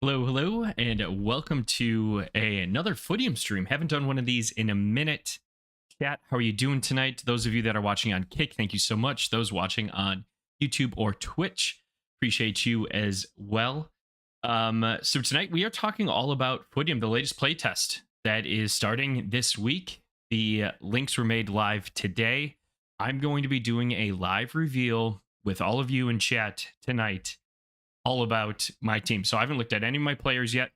Hello, hello, and welcome to another Footium stream. Haven't done one of these in a minute. Chat, how are you doing tonight? Those of you that are watching on Kick, thank you so much. Those watching on YouTube or Twitch, appreciate you as well. So tonight we are talking all about Footium, the latest playtest that is starting this week. The links were made live today. I'm going to be doing a live reveal with all of you in chat tonight, all about my team. So I haven't looked at any of my players yet.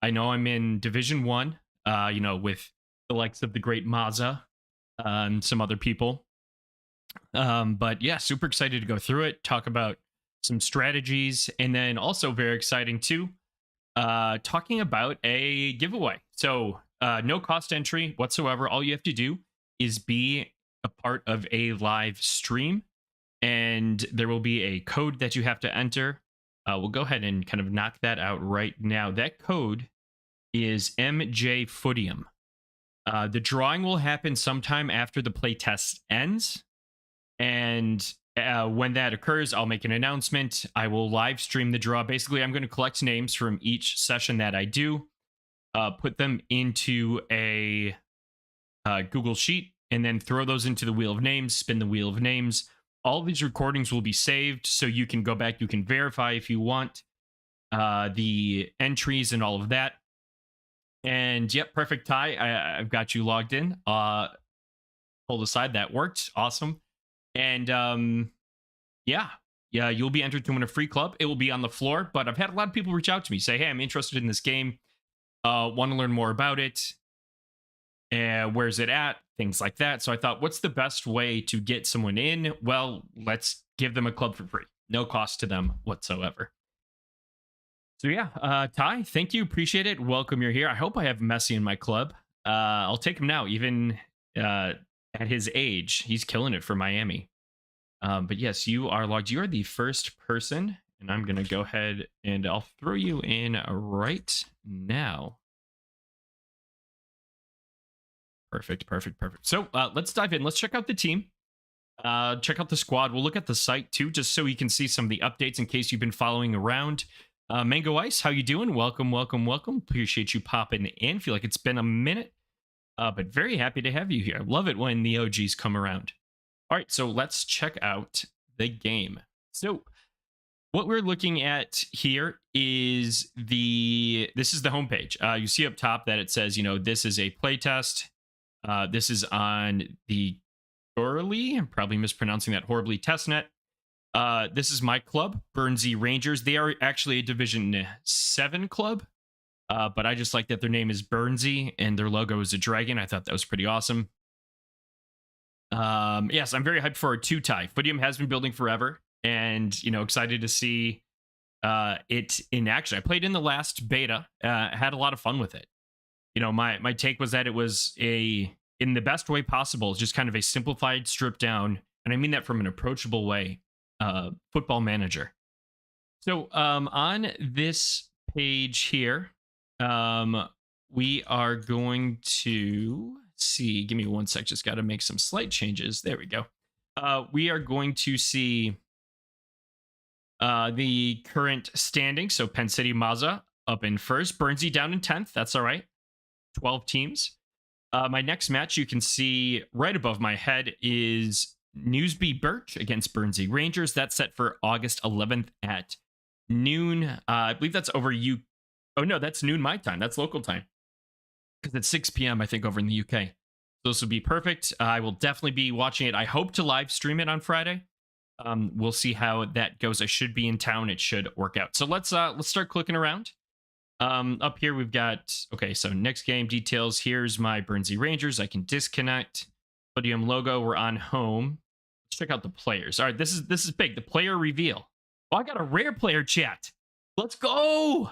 I know I'm in Division 1, with the likes of the great Maza and some other people. But yeah, super excited to go through it, talk about some strategies, and then also very exciting too, talking about a giveaway. So no cost entry whatsoever. All you have to do is be a part of a live stream, and there will be a code that you have to enter. We'll go ahead and kind of knock that out right now. That code is MJ Footium. The drawing will happen sometime after the playtest ends. And when that occurs, I'll make an announcement. I will live stream the draw. Basically, I'm going to collect names from each session that I do, put them into a Google Sheet, and then throw those into the Wheel of Names, spin the Wheel of Names. All of these recordings will be saved, so you can go back, you can verify if you want the entries and all of that. And yep, perfect, Ty. I've got you logged in. Pulled aside, that worked. Awesome. And yeah, you'll be entered to win a free club. It will be on the floor, but I've had a lot of people reach out to me, say, hey, I'm interested in this game. Want to learn more about it. Where's it at? Things like that. So I thought, what's the best way to get someone in? Well, let's give them a club for free. No cost to them whatsoever. So yeah, Ty, thank you. Appreciate it. Welcome, you're here. I hope I have Messi in my club. I'll take him now, even at his age. He's killing it for Miami. But yes, you are logged. You are the first person, and I'm going to go ahead and I'll throw you in right now. Perfect. So let's dive in. Let's check out the team. Check out the squad. We'll look at the site too, just so you can see some of the updates in case you've been following around. Mango Ice, how you doing? Welcome. Appreciate you popping in. Feel like it's been a minute, but very happy to have you here. Love it when the OGs come around. All right, so let's check out the game. So what we're looking at here is this is the homepage. You see up top that it says, this is a playtest. This is on the Gurley, I'm probably mispronouncing that horribly, testnet. This is my club, Burnsy Rangers. They are actually a Division 7 club, but I just like that their name is Burnsy and their logo is a dragon. I thought that was pretty awesome. Yes, I'm very hyped for a 2-tie. Footium has been building forever, and excited to see it in action. I played in the last beta, had a lot of fun with it. My take was that it was in the best way possible, just kind of a simplified, stripped down, and I mean that from an approachable way, football manager. So on this page here, we are going to see, give me one sec, just got to make some slight changes. There we go. We are going to see the current standing. So Penn City Maza up in first, Burnsy down in 10th. That's all right. 12 teams. My next match, you can see right above my head, is Newsby Birch against Burnsy Rangers. That's set for August 11th at noon. I believe that's over you. Oh no, that's noon my time. That's local time, because it's 6 p.m. I think over in the UK. So this will be perfect. I will definitely be watching it. I hope to live stream it on Friday. We'll see how that goes. I should be in town. It should work out. So let's start clicking around. Up here we've got, okay, so next game details. Here's my Burnsy Rangers. I can disconnect. Footium logo. We're on home. Let's check out the players. All right, this is big. The player reveal. Oh, I got a rare player chat. Let's go.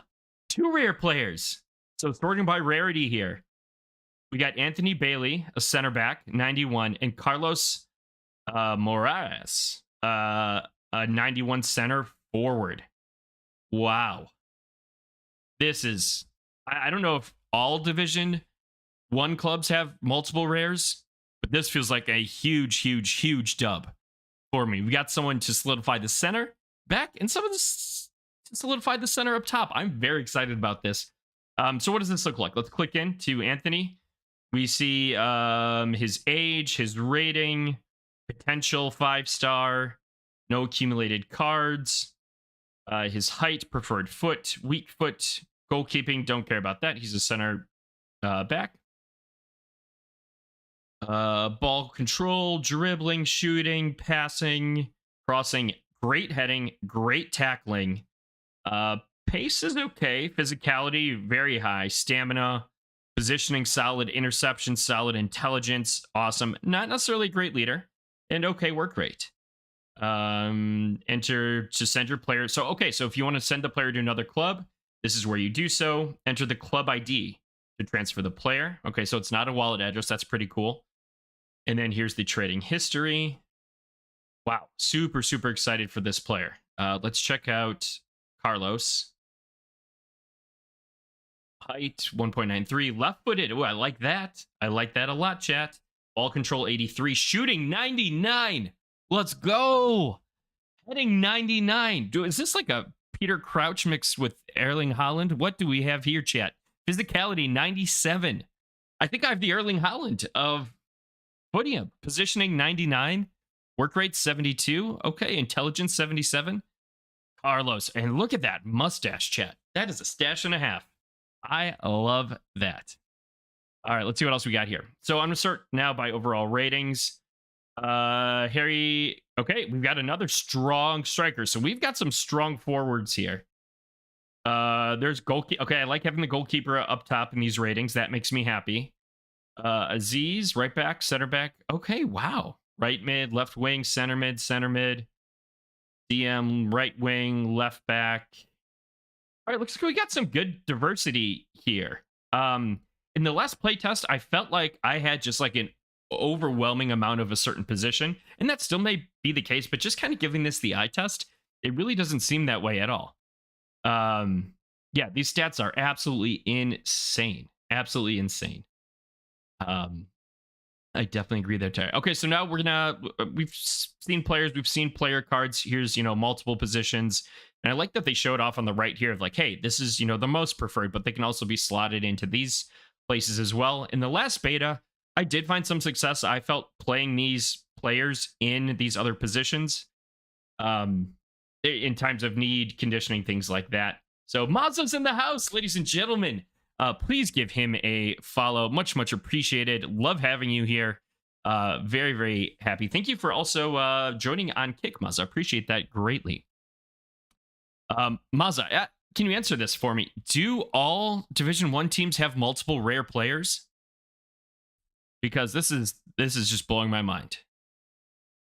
2 rare players. So sorting by rarity here. We got Anthony Bailey, a center back, 91, and Carlos Moraes, a 91 center forward. Wow. This is, I don't know if all Division 1 clubs have multiple rares, but this feels like a huge dub for me. We got someone to solidify the center back and someone to solidified the center up top. I'm very excited about this. So what does this look like? Let's click into Anthony. We see his age, his rating, potential 5-star, no accumulated cards, his height, preferred foot, weak foot, goalkeeping. Don't care about that. He's a center back. Ball control, dribbling, shooting, passing, crossing, great heading, great tackling. Pace is okay. Physicality, very high. Stamina, positioning, solid. Interception, solid. Intelligence, awesome. Not necessarily a great leader. And okay work rate. Enter to send your player. So, okay, so if you want to send the player to another club, this is where you do so. Enter the club ID to transfer the player. Okay, so it's not a wallet address. That's pretty cool. And then here's the trading history. Wow, super, super excited for this player. Let's check out Carlos. Height, 1.93. Left-footed. Oh, I like that. I like that a lot, chat. Ball control, 83. Shooting, 99. Let's go. Heading, 99. Is this like a Peter Crouch mixed with Erling Haaland? What do we have here, chat? Physicality, 97. I think I have the Erling Haaland of Footium. Positioning, 99. Work rate, 72. Okay, intelligence, 77. Carlos. And look at that mustache, chat. That is a stash and a half. I love that. All right, let's see what else we got here. So I'm going to start now by overall ratings. Harry, okay, we've got another strong striker. So we've got some strong forwards here. There's goalkeeper. Okay, I like having the goalkeeper up top in these ratings. That makes me happy. Aziz, right back, center back. Okay, wow. Right mid, left wing, center mid, DM, right wing, left back. All right, looks like we got some good diversity here. In the last playtest, I felt like I had just like an overwhelming amount of a certain position, and that still may be the case, but just kind of giving this the eye test, it really doesn't seem that way at all. Yeah, these stats are absolutely insane. Absolutely insane. I definitely agree there, Terry. Okay, so now we've seen players, we've seen player cards. Here's, multiple positions. And I like that they showed off on the right here of like, hey, this is, the most preferred, but they can also be slotted into these places as well. In the last beta, I did find some success. I felt playing these players in these other positions in times of need, conditioning, things like that. So Mazza's in the house, ladies and gentlemen. Please give him a follow. Much, much appreciated. Love having you here. Very, very happy. Thank you for also joining on Kick, Mazza. Appreciate that greatly. Mazza, can you answer this for me? Do all Division 1 teams have multiple rare players? Because this is just blowing my mind.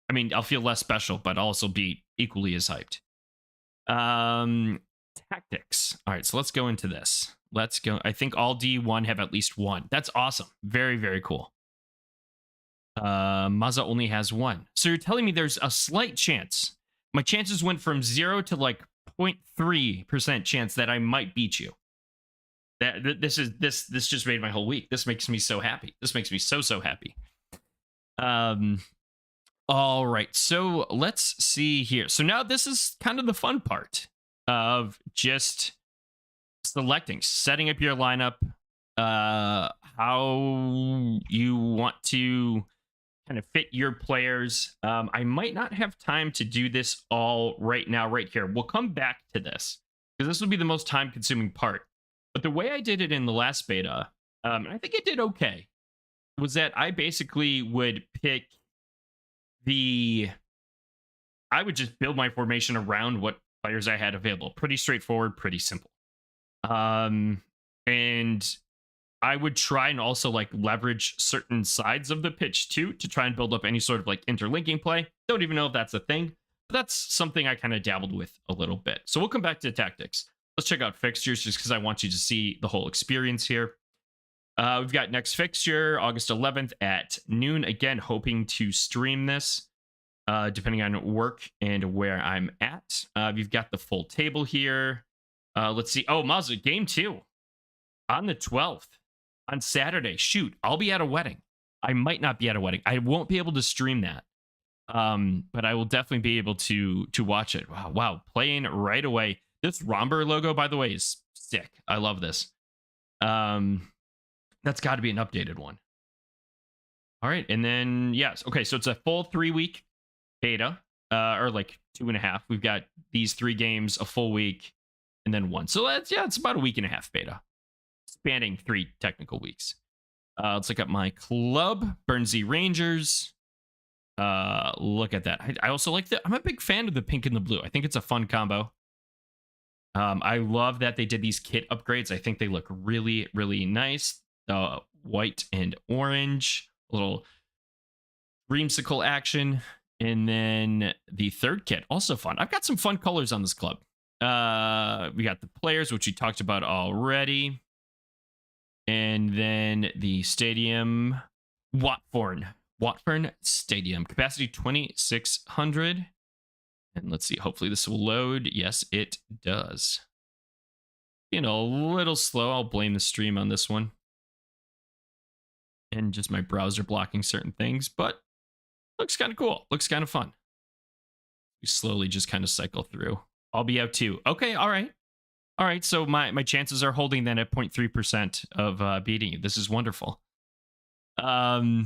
I mean, I'll feel less special, but I'll also be equally as hyped. Tactics. All right, so let's go into this. Let's go. I think all D1 have at least one. That's awesome. Very, very cool. Mazza only has one. So you're telling me there's a slight chance. My chances went from 0 to like 0.3% chance that I might beat you. This just made my whole week. This makes me so happy. This makes me so happy. All right. So let's see here. So now this is kind of the fun part of just selecting, setting up your lineup, how you want to kind of fit your players. I might not have time to do this all right now, right here. We'll come back to this because this will be the most time-consuming part. But the way I did it in the last beta, and I think it did okay, was that I basically would pick I would just build my formation around what players I had available. Pretty straightforward, pretty simple. And I would try and also like leverage certain sides of the pitch too to try and build up any sort of like interlinking play. Don't even know if that's a thing, but that's something I kind of dabbled with a little bit. So we'll come back to tactics. Let's check out fixtures just because I want you to see the whole experience here. We've got next fixture, August 11th at noon. Again, hoping to stream this depending on work and where I'm at. You've got the full table here. Let's see. Oh, Mazza, game 2 on the 12th on Saturday. Shoot, I'll be at a wedding. I might not be at a wedding. I won't be able to stream that. But I will definitely be able to watch it. Wow, playing right away. This Romber logo, by the way, is sick. I love this. That's got to be an updated one. All right, and then yes, okay, so it's a full 3-week beta, or like 2.5. We've got these 3 games, a full week, and then 1. So that's it's about a 1.5 beta, spanning 3 technical weeks. Let's look at my club, Burnsy Rangers. Look at that. I also like that. I'm a big fan of the pink and the blue. I think it's a fun combo. I love that they did these kit upgrades. I think they look really, really nice. The white and orange, a little dreamsicle action. And then the third kit, also fun. I've got some fun colors on this club. We got the players, which we talked about already. And then the stadium, Watford Stadium, capacity 2,600. And let's see, hopefully this will load. Yes, it does. You know, a little slow. I'll blame the stream on this one. And just my browser blocking certain things, but looks kind of cool. Looks kind of fun. We slowly just kind of cycle through. I'll be out too. Okay, all right. All right, so my chances are holding then at 0.3% of beating you. This is wonderful. So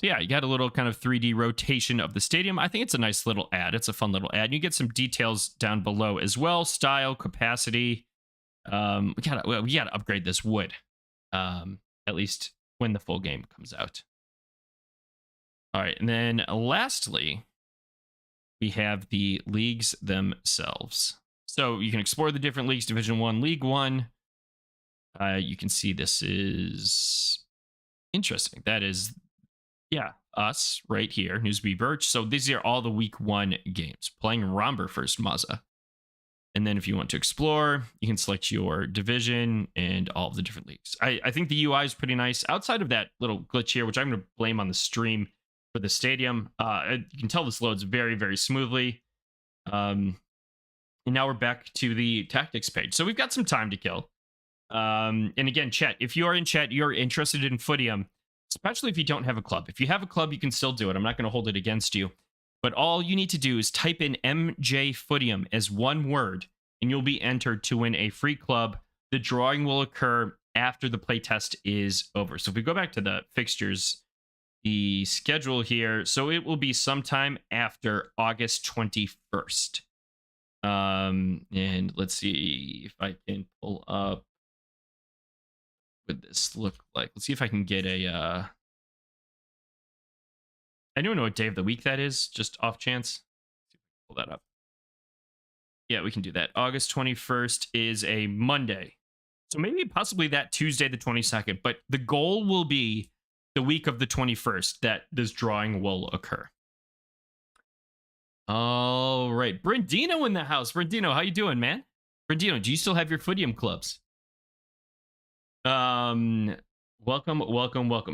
yeah, you got a little kind of 3D rotation of the stadium. I think it's a nice little ad. It's a fun little ad. You get some details down below as well. Style, capacity. We gotta upgrade this wood. At least when the full game comes out. All right, and then lastly, we have the leagues themselves. So you can explore the different leagues, Division 1, League 1. You can see this is interesting. That is, yeah, us right here, Newsby Birch. So these are all the Week 1 games. Playing Romber first, Mazza. And then if you want to explore, you can select your division and all of the different leagues. I think the UI is pretty nice. Outside of that little glitch here, which I'm going to blame on the stream for the stadium, you can tell this loads very, very smoothly. And now we're back to the tactics page. So we've got some time to kill. And again, chat, if you are in chat, you're interested in Footium, especially if you don't have a club. If you have a club, you can still do it. I'm not going to hold it against you. But all you need to do is type in MJ Footium as one word, and you'll be entered to win a free club. The drawing will occur after the playtest is over. So if we go back to the fixtures, the schedule here, so it will be sometime after August 21st. And let's see if I can pull up what would this look like. Let's see if I can get a I don't know what day of the week that is, just off chance. Pull that up. Yeah, we can do that. August 21st is a Monday. So maybe possibly that Tuesday, the 22nd. But the goal will be the week of the 21st that this drawing will occur. All right. Brandino in the house. Brandino, how you doing, man? Brandino, do you still have your Footium clubs? Welcome.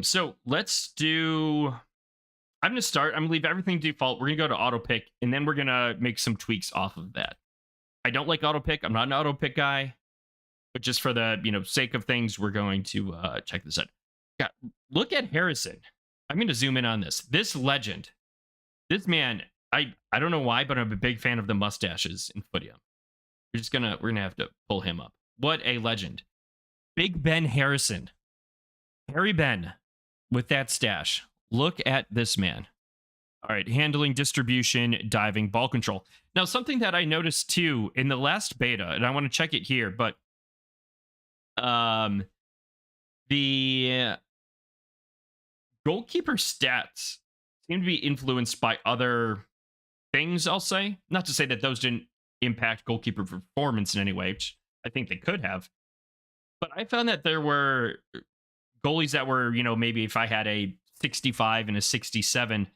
So let's do... I'm going to start. I'm going to leave everything default. We're going to go to auto pick, and then we're going to make some tweaks off of that. I don't like auto pick. I'm not an auto pick guy, but just for the sake of things, we're going to check this out. Yeah, look at Harrison. I'm going to zoom in on this. This legend, this man. I don't know why, but I'm a big fan of the mustaches in Footium. We're gonna have to pull him up. What a legend, Big Ben Harrison, Harry Ben, with that stash. Look at this man. All right, handling, distribution, diving, ball control. Now, something that I noticed too in the last beta, and I want to check it here, but the goalkeeper stats seem to be influenced by other things, I'll say. Not to say that those didn't impact goalkeeper performance in any way, which I think they could have. But I found that there were goalies that were, maybe if I had a 65 and a 67,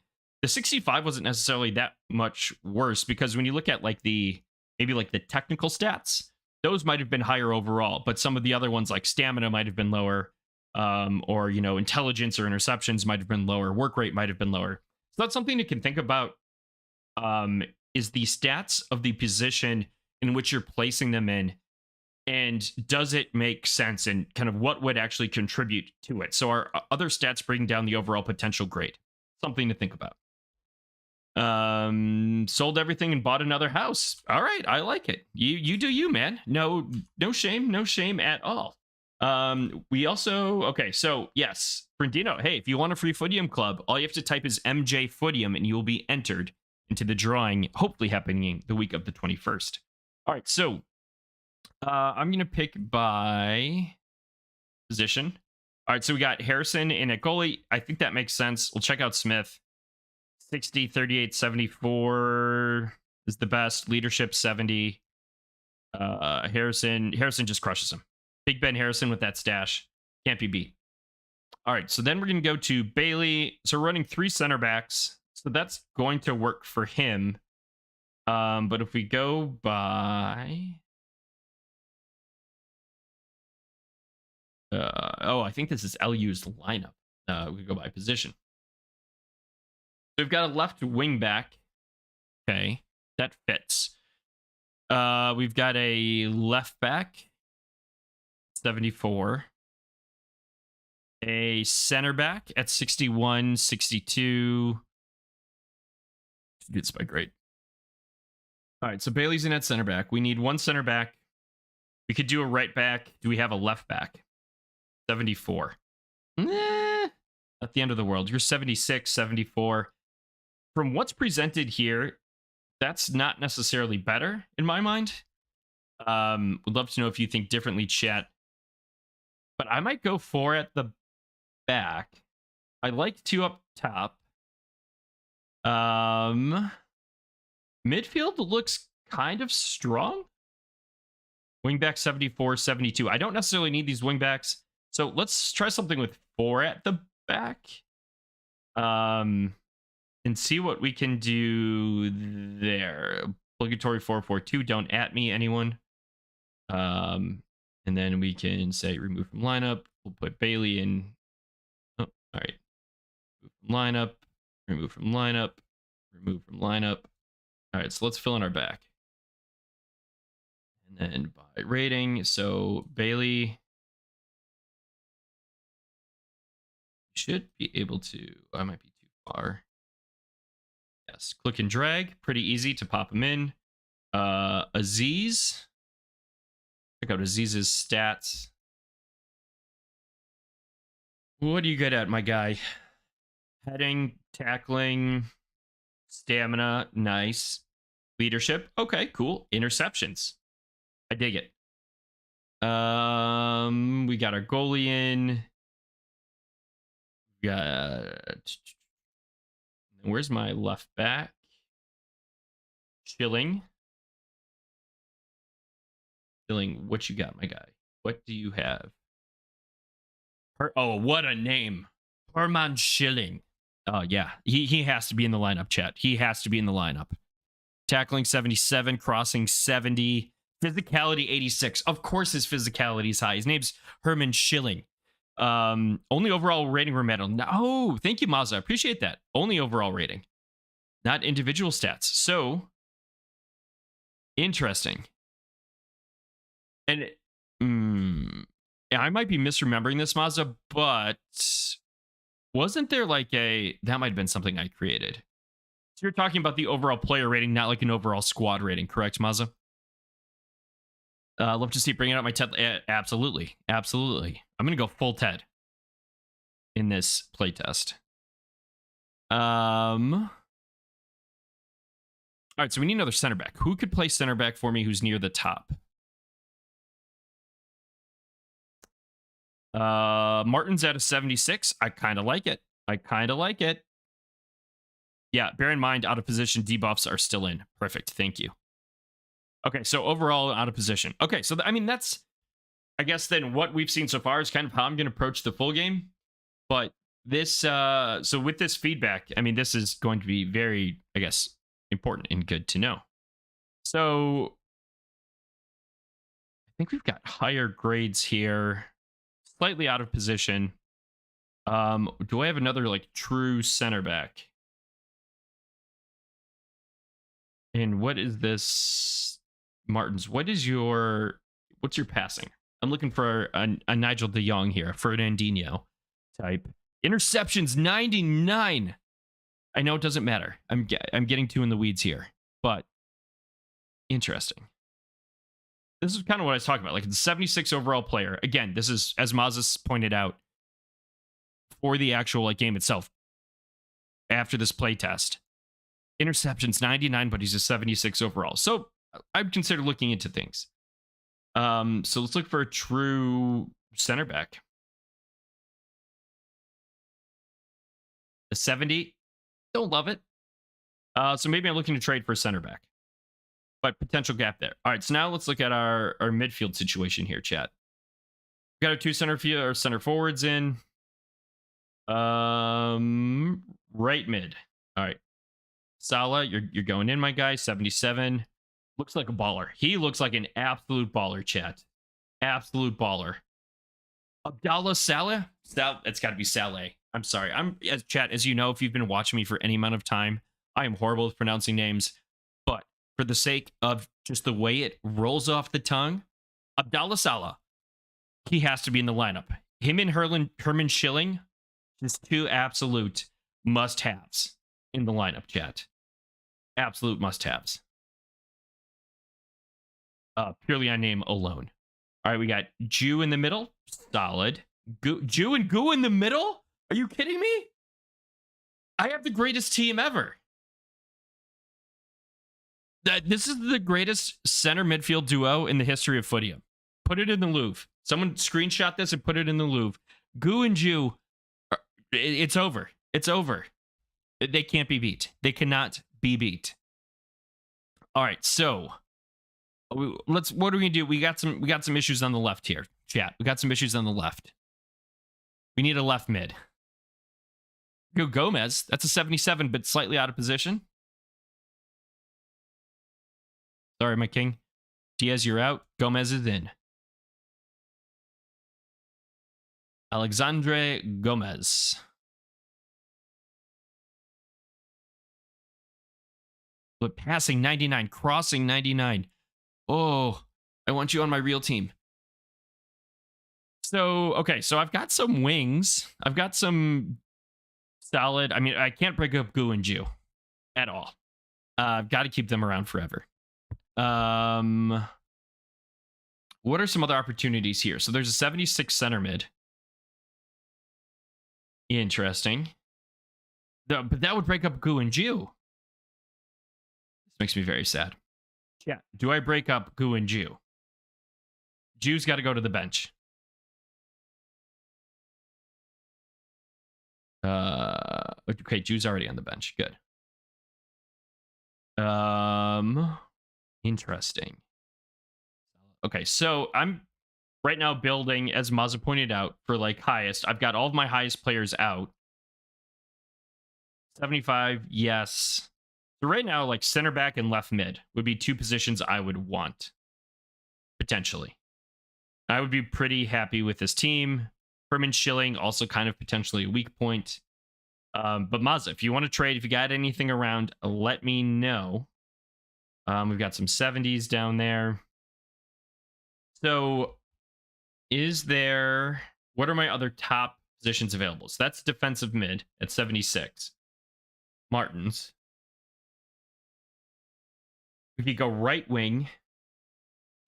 the 65 wasn't necessarily that much worse, because when you look at maybe the technical stats, those might have been higher overall, but some of the other ones like stamina might have been lower, or intelligence or interceptions might have been lower, work rate might have been lower. So that's something you can think about, is the stats of the position in which you're placing them in, and does it make sense, and kind of what would actually contribute to it. So are other stats bringing down the overall potential grade? Something to think about. Sold everything and bought another house. All right, I like it. You do you, man. No shame at all. We also, okay, so yes, Brindino, hey, if you want a free Footium club, all you have to type is MJ Footium and you will be entered into the drawing, hopefully happening the week of the 21st. All right, so I'm gonna pick by position. All right, so we got Harrison in at goalie. I think that makes sense. We'll check out Smith. 60, 38, 74 is the best. Leadership 70. Harrison just crushes him. Big Ben Harrison with that stash. Can't be beat. All right, so then we're going to go to Bailey. So we're running 3 center backs. So that's going to work for him. But if we go by... I think this is LU's lineup. We go by position. So we've got a left wing back. Okay, that fits. We've got a left back, 74. A center back at 61, 62. Good spike rate. All right, so Bailey's in at center back. We need 1 center back. We could do a right back. Do we have a left back? 74. Not the end of the world. You're 76, 74. From what's presented here, that's not necessarily better in my mind. Would love to know if you think differently, chat. But I might go 4 at the back. I like 2 up top. Midfield looks kind of strong. Wingback 74, 72. I don't necessarily need these wingbacks. So let's try something with 4 at the back. And see what we can do there. Obligatory 4-4-2. Don't at me, anyone. And then we can say remove from lineup. We'll put Bailey in. Oh, all right. Remove from lineup. Remove from lineup. Remove from lineup. All right, so let's fill in our back. And then by rating, so Bailey should be able to. I might be too far. Yes, click and drag. Pretty easy to pop them in. Aziz. Check out Aziz's stats. What are you good at, my guy? Heading, tackling, stamina, nice. Leadership, okay, cool. Interceptions, I dig it. We got our goalie in. We got... Where's my left back? Chilling. Chilling, what you got, my guy? What do you have? Oh, what a name. Herman Schilling. Oh, yeah. He has to be in the lineup, chat. He has to be in the lineup. Tackling 77, crossing 70, physicality 86. Of course his physicality is high. His name's Herman Schilling. Only overall rating or medal. No, thank you, Mazda. I appreciate that. Only overall rating, not individual stats. So interesting. And I might be misremembering this, Mazda, but wasn't there like that might have been something I created. So you're talking about the overall player rating, not like an overall squad rating, correct, Mazda? Love to see bringing up my Ted. Absolutely. Absolutely. I'm going to go full Ted in this playtest. All right, so we need another center back. Who could play center back for me who's near the top? Martin's at a 76. I kind of like it. Yeah, bear in mind, out of position debuffs are still in. Perfect. Thank you. Okay, so overall out of position. Okay, so I mean, that's, I guess then what we've seen so far is kind of how I'm going to approach the full game. But this, so with this feedback, I mean, this is going to be very, I guess, important and good to know. So I think we've got higher grades here, slightly out of position. Do I have another like true center back? And what is this? Martins, what's your passing? I'm looking for a Nigel de Jong here, Fernandinho type. Interceptions 99. I know it doesn't matter. I'm getting too in the weeds here, but interesting. This is kind of what I was talking about. Like, the 76 overall player. Again, this is, as Mazas pointed out, for the actual like game itself. After this playtest, interceptions 99, but he's a 76 overall. So I'd consider looking into things. So let's look for a true center back. A 70, don't love it. So maybe I'm looking to trade for a center back, but potential gap there. All right, so now let's look at our midfield situation here, chat. We got our two center forwards in. Right mid. All right, Salah, you're going in, my guy. 77. Looks like a baller. He looks like an absolute baller, chat. Absolute baller. Abdallah Saleh? It's got to be Saleh. I'm sorry. As you know, if you've been watching me for any amount of time, I am horrible with pronouncing names. But for the sake of just the way it rolls off the tongue, Abdallah Saleh, he has to be in the lineup. Him and Herman Schilling, just two absolute must-haves in the lineup, chat. Absolute must-haves. Purely on name alone. All right, we got Jew in the middle. Solid. Jew and Goo in the middle? Are you kidding me? I have the greatest team ever. This is the greatest center midfield duo in the history of Footium. Put it in the Louvre. Someone screenshot this and put it in the Louvre. Goo and Jew, it's over. It's over. They can't be beat. They cannot be beat. All right, so what are we gonna do? We got some issues on the left here, chat. We got some issues on the left. We need a left mid. Go Gomez. That's a 77, but slightly out of position. Sorry, my king. Diaz, you're out. Gomez is in. Alexandre Gomez. But passing 99, crossing 99. Oh, I want you on my real team. So, okay, so I've got some wings. I've got some solid. I mean, I can't break up Goo and Jew at all. I've got to keep them around forever. What are some other opportunities here? So there's a 76 center mid. Interesting. But that would break up Goo and Jew. This makes me very sad. Yeah. Do I break up Goo and Jew? Jew's got to go to the bench. Okay, Jew's already on the bench. Good. Interesting. Okay, so I'm right now building, as Mazza pointed out, for like highest. I've got all of my highest players out. 75, yes. So right now, like center back and left mid would be two positions I would want. Potentially. I would be pretty happy with this team. Herman Schilling, also kind of potentially a weak point. But Mazza, if you want to trade, if you got anything around, let me know. We've got some 70s down there. So what are my other top positions available? So that's defensive mid at 76. Martins. We could go right wing,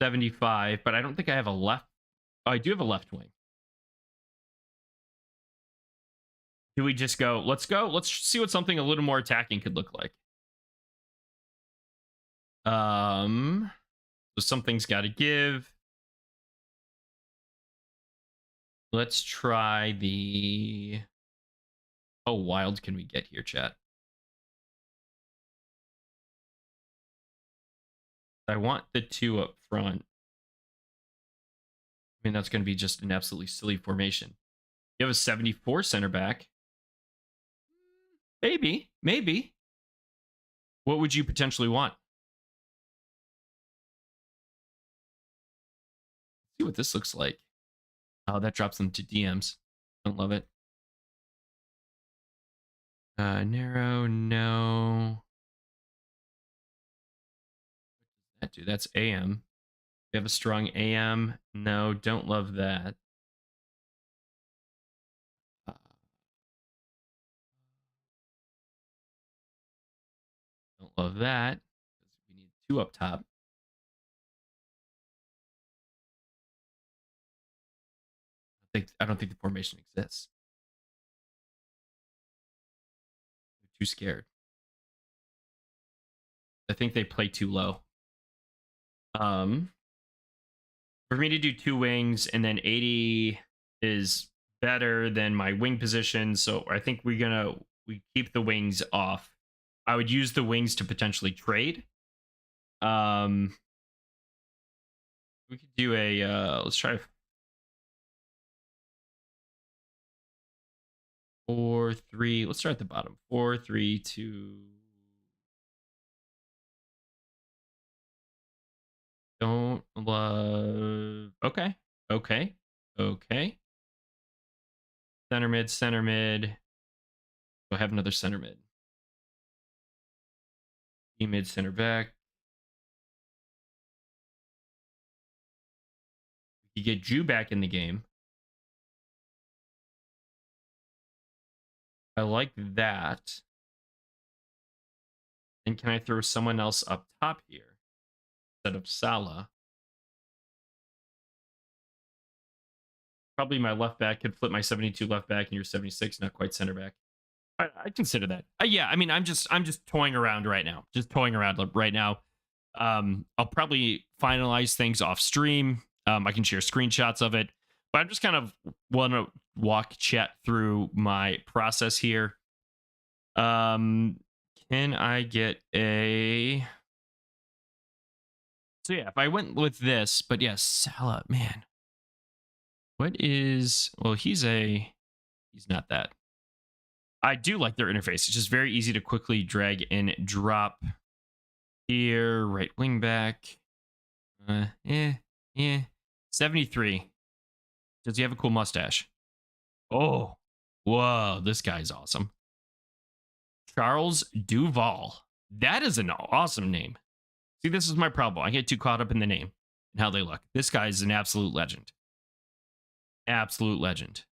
75, but I don't think I have a left. Oh, I do have a left wing. Do we just go? Let's see what something a little more attacking could look like. So something's got to give. Let's try the... How wild can we get here, chat? I want the two up front. I mean, that's going to be just an absolutely silly formation. You have a 74 center back. Maybe. What would you potentially want? Let's see what this looks like. Oh, that drops them to DMs. Don't love it. Narrow, no. What does that do? That's AM. We have a strong AM. No, don't love that. Don't love that. We need 2 up top. I don't think the formation exists. I'm too scared. I think they play too low. For me to do 2 wings and then 80 is better than my wing position, so I think we keep the wings off. I would use the wings to potentially trade. We could do a let's try 4-3. Let's start at the bottom. 4-3-2. Don't love. Okay. Center mid. We'll have another center mid. E mid, center back. You get Jew back in the game. I like that. And can I throw someone else up top here instead of Salah? Probably my left back could flip my 72 left back and your 76, not quite center back. I'd consider that. Yeah, I mean, I'm just toying around right now. I'll probably finalize things off stream. I can share screenshots of it, but I'm just kind of want to walk chat through my process here. Can I get a? So yeah, if I went with this, but yes, Salah, man. What is? Well, he's not that. I do like their interface. It's just very easy to quickly drag and drop. Here, right wing back. 73. Does he have a cool mustache? Oh, whoa, this guy's awesome. Charles Duval. That is an awesome name. See, this is my problem. I get too caught up in the name and how they look. This guy is an absolute legend. Absolute legend.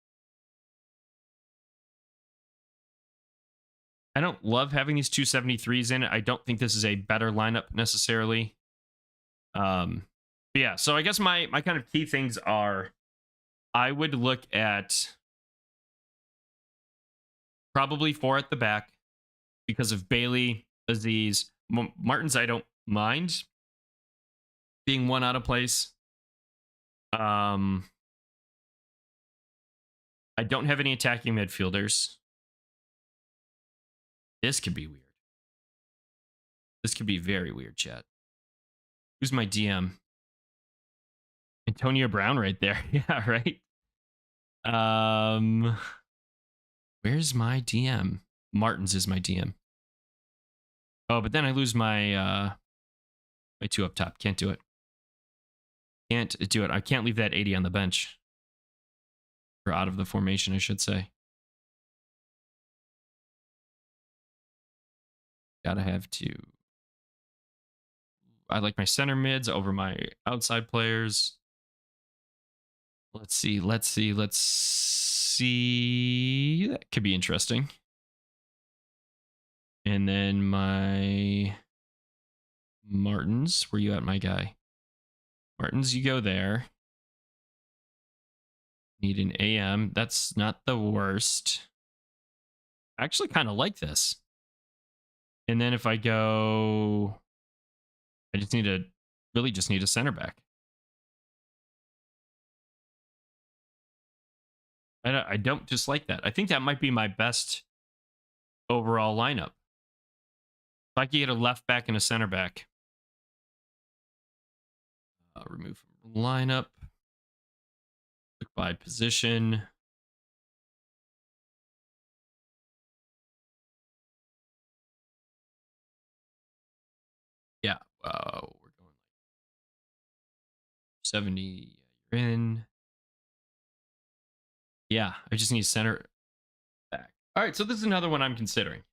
I don't love having these 273s in it. I don't think this is a better lineup necessarily. But yeah, so I guess my kind of key things are I would look at probably 4 at the back because of Bailey, Aziz, Martins. I don't mind being 1 out of place. I don't have any attacking midfielders. This could be weird. This could be very weird, chat. Who's my DM? Antonio Brown right there. Yeah, right. Where's my DM? Martins is my DM. Oh, but then I lose my my 2 up top. Can't do it. Can't do it. I can't leave that 80 on the bench. Or out of the formation, I should say. Gotta have 2. I like my center mids over my outside players. Let's see. That could be interesting. And then my Martins. Where you at, my guy? Martins, you go there. Need an AM. That's not the worst. I actually kind of like this. And then if I go, I just need a center back. I don't dislike that. I think that might be my best overall lineup. If I could get a left back and a center back. Remove from lineup. Click by position. Yeah, we're going 70. You're in. Yeah, I just need center back. All right, so this is another one I'm considering. I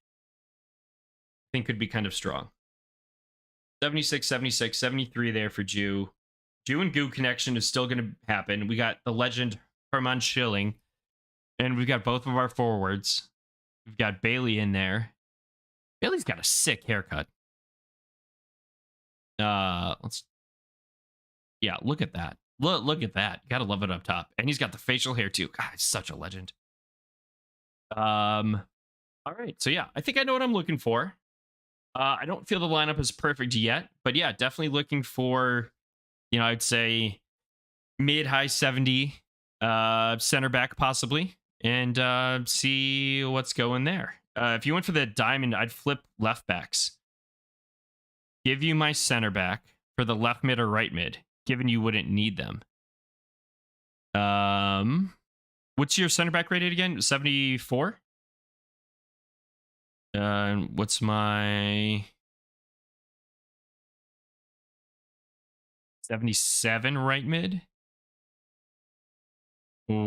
think could be kind of strong. 76, 76, 73 there for Jew. Jew and Goo connection is still going to happen. We got the legend Herman Schilling, and we've got both of our forwards. We've got Bailey in there. Bailey's got a sick haircut. Let's yeah, look at that. Look at that. Gotta love it up top. And he's got the facial hair too. God, he's such a legend. All right. So yeah, I think I know what I'm looking for. I don't feel the lineup is perfect yet, but yeah, definitely looking for, I'd say mid high 70 center back possibly, and see what's going there. If you went for the diamond, I'd flip left backs. Give you my center back for the left mid or right mid, given you wouldn't need them. What's your center back rated again? 74? What's my 77 right mid? Or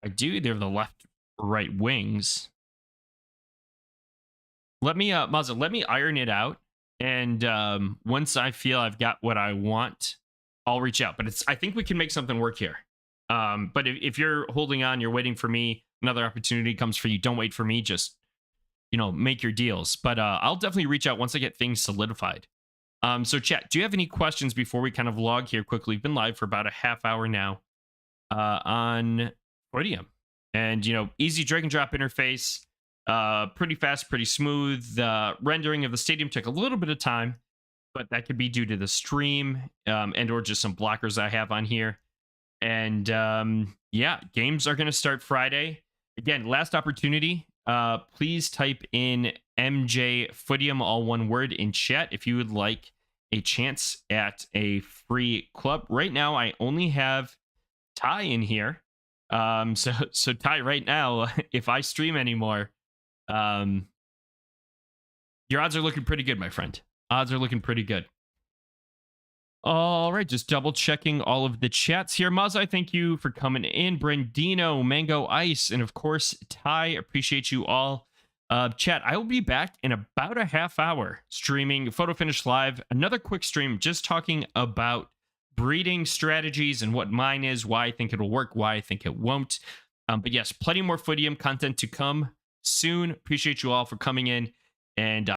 I do either of the left or right wings. Let me Mazza, let me iron it out. And once I feel I've got what I want, I'll reach out. But I think we can make something work here. But if you're holding on, you're waiting for me, another opportunity comes for you, don't wait for me, just make your deals. But I'll definitely reach out once I get things solidified. So chat, do you have any questions before we kind of log here quickly? We've been live for about a half hour now on Footium. And easy drag and drop interface, pretty fast, pretty smooth. The rendering of the stadium took a little bit of time, but that could be due to the stream and or just some blockers I have on here. And yeah, games are going to start Friday. Again, last opportunity. Please type in MJ Footium, all one word, in chat if you would like a chance at a free club. Right now, I only have Ty in here. So Ty, right now, if I stream anymore, your odds are looking pretty good, my friend. Odds are looking pretty good. All right, just double checking all of the chats here. Mazai, thank you for coming in. Brandino, Mango Ice, and of course, Ty, appreciate you all. Chat, I will be back in about a half hour streaming Photo Finish Live. Another quick stream just talking about breeding strategies and what mine is, why I think it'll work, why I think it won't. But yes, plenty more Footium content to come soon. Appreciate you all for coming in, and